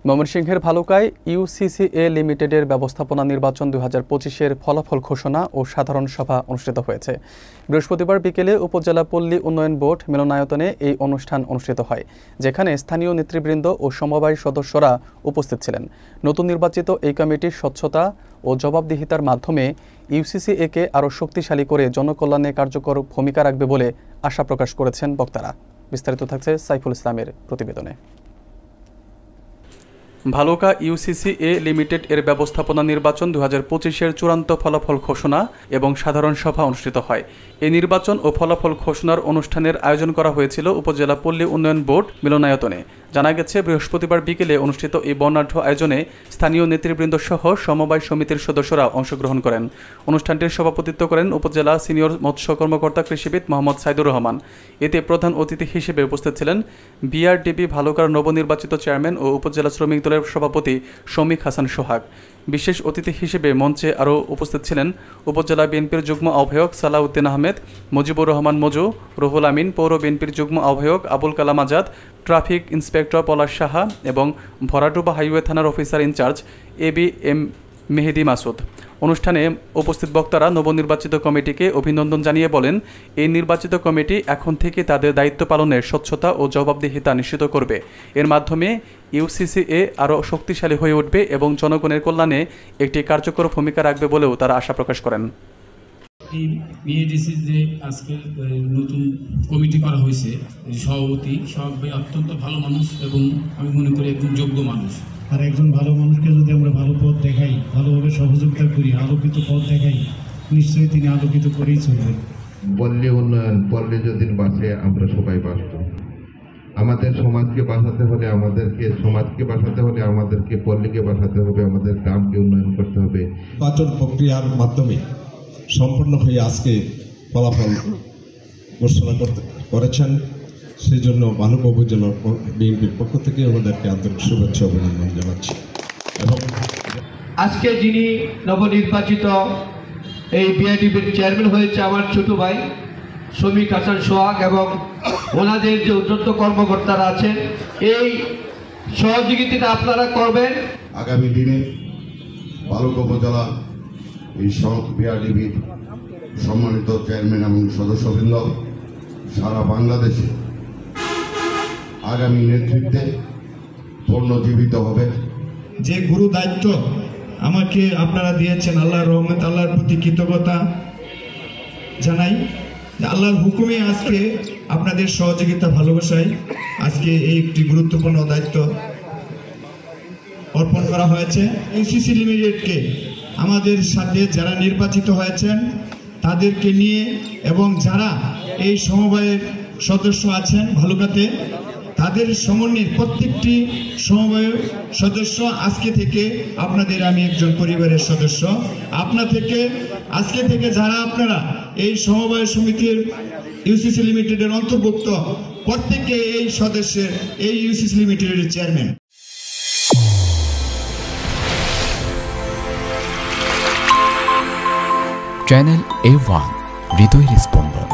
ময়মনসিংহের ভালুকায় ইউসিসিএ লিমিটেডের ব্যবস্থাপনা নির্বাচন 2025-এর ফলাফল ঘোষণা ও সাধারণ সভা অনুষ্ঠিত হয়েছে। বৃহস্পতিবার বিকেলে উপজেলা পল্লী উন্নয়ন বোর্ড মিলনায়তনে এই অনুষ্ঠান অনুষ্ঠিত হয়, যেখানে স্থানীয় নেতৃবৃন্দ ও সমবায় সদস্যরা উপস্থিত ছিলেন। নতুন নির্বাচিত এই কমিটি স্বচ্ছতা ও জবাবদিহিতার মাধ্যমে ইউসিসিএকে আরও শক্তিশালী করে জনকল্যাণে কার্যকর ভূমিকা রাখবে বলে আশা প্রকাশ করেছেন বক্তারা। বিস্তারিত থাকছে সাইফুল ইসলামের প্রতিবেদনে। ভালুকা ইউসিসিএ লিমিটেড এর ব্যবস্থাপনা নির্বাচন 2025-এর চূড়ান্ত ফলাফল ঘোষণা এবং সাধারণ সভা অনুষ্ঠিত হয়। এই নির্বাচন ও ফলাফল ঘোষণার অনুষ্ঠানের আয়োজন করা হয়েছিল উপজেলা পল্লী উন্নয়ন বোর্ড মিলনায়তনে। জানা গেছে, বৃহস্পতিবার বিকেলে অনুষ্ঠিত এই বর্ণাঢ্য আয়োজনে স্থানীয় নেতৃবৃন্দ সহ সমবায় সমিতির সদস্যরা অংশগ্রহণ করেন। অনুষ্ঠানটির সভাপতিত্ব করেন উপজেলা সিনিয়র মৎস্য কর্মকর্তা কৃষিবিদ মোহাম্মদ সাইদুর রহমান। এতে প্রধান অতিথি হিসেবে উপস্থিত ছিলেন বিআরডিবি ভালুকার নবনির্বাচিত চেয়ারম্যান ও উপজেলা শ্রমিক দলের সভাপতি শমিক হাসান সোহাগ। বিশেষ অতিথি হিসেবে মঞ্চে আরও উপস্থিত ছিলেন উপজেলা বিএনপির যুগ্ম আহ্বায়ক সালাউদ্দিন আহমেদ, মুজিবুর রহমান মজু, রুহুল আমিন, পৌর বিএনপির যুগ্ম আহ্বায়ক আবুল কালাম আজাদ, ট্রাফিক ইন্সপেক্টর পলাশ সাহা এবং ভরাডুবা হাইওয়ে থানার অফিসার ইনচার্জ এবিএম মেহেদি মাসুদ। অনুষ্ঠানে উপস্থিত বক্তারা নবনির্বাচিত কমিটিকে অভিনন্দন জানিয়ে বলেন, এই নির্বাচিত কমিটি এখন থেকে তাদের দায়িত্ব পালনের স্বচ্ছতা ও জবাবদিহিতা নিশ্চিত করবে। এর মাধ্যমে ইউসিসিএ আরও শক্তিশালী হয়ে উঠবে এবং জনগণের কল্যাণে একটি কার্যকর ভূমিকা রাখবে বলেও তারা আশা প্রকাশ করেন। যে আজকে নতুন কমিটি করা হয়েছে, সভাপতি সবাই অত্যন্ত ভালো মানুষ এবং আমি মনে করি একজন যোগ্য মানুষ। আর একজন ভালো মানুষকে যদি আমরা ভালো পথ দেখাই, ভালোভাবে সহযোগিতা করি, আলোকিত পথ দেখাই, নিশ্চয়ই তিনি আলোকিত করেই চলবেন। পল্লী উন্নয়ন, পল্লী যদি বাঁচে আমরা সবাই বাঁচব। আমাদের সমাজকে বাঁচাতে হলে আমাদেরকে পল্লীকে বাঁচাতে হবে, আমাদের গ্রামকে উন্নয়ন করতে হবে। নির্বাচন প্রক্রিয়ার মাধ্যমে সম্পন্ন হয়ে আজকে ফলাফল ঘোষণা করেছেন, সেই জন্য ভালুকা উপজেলার বিএনপির পক্ষ থেকে আমাদেরকে আন্তরিক শুভেচ্ছা অভিনন্দন জানাচ্ছি। এবং আজকে যিনি নবনির্বাচিত এই বিআরডিবির চেয়ারম্যান হয়েছে আমার ছোট ভাই শমিক হাসান সোহাগ এবং ওনাদের যে উন্নত কর্মকর্তারা আছেন, এই সহযোগিতা আপনারা করবেন। আগামী দিনে ভালুকা উপজেলা এই বিআরডিবির সম্মানিত চেয়ারম্যান এবং সদস্যবৃন্দ সারা বাংলাদেশে আগামী নেতৃত্বে পুনর্জীবিত হবে। যে গুরু দায়িত্ব আমাকে আপনারা দিয়েছেন, আল্লাহর রহমত, আল্লাহর প্রতি কৃতজ্ঞতা জানাই। আল্লাহর হুকুমে আজকে আপনাদের সহযোগিতা ভালোবাসায় আজকে এই একটি গুরুত্বপূর্ণ দায়িত্ব অর্পণ করা হয়েছে। ইউসিসি লিমিটেডকে আমাদের সাথে যারা নির্বাচিত হয়েছেন তাদেরকে নিয়ে এবং যারা এই সমবায়ের সদস্য আছেন ভালুকাতে, তাদের সমন্বয়ে প্রত্যেকটি সমবায় সদস্য আজকে থেকে আপনাদের আমি একজন পরিবারের সদস্য। আজকে থেকে যারা আপনারা এই সমবায় সমিতির ইউসিসি লিমিটেডের অন্তর্ভুক্ত, প্রত্যেকে এই সদস্যের এই ইউসিসি লিমিটেডের চেয়ারম্যান। চ্যানেল A1 হৃদয়ের স্পন্দন।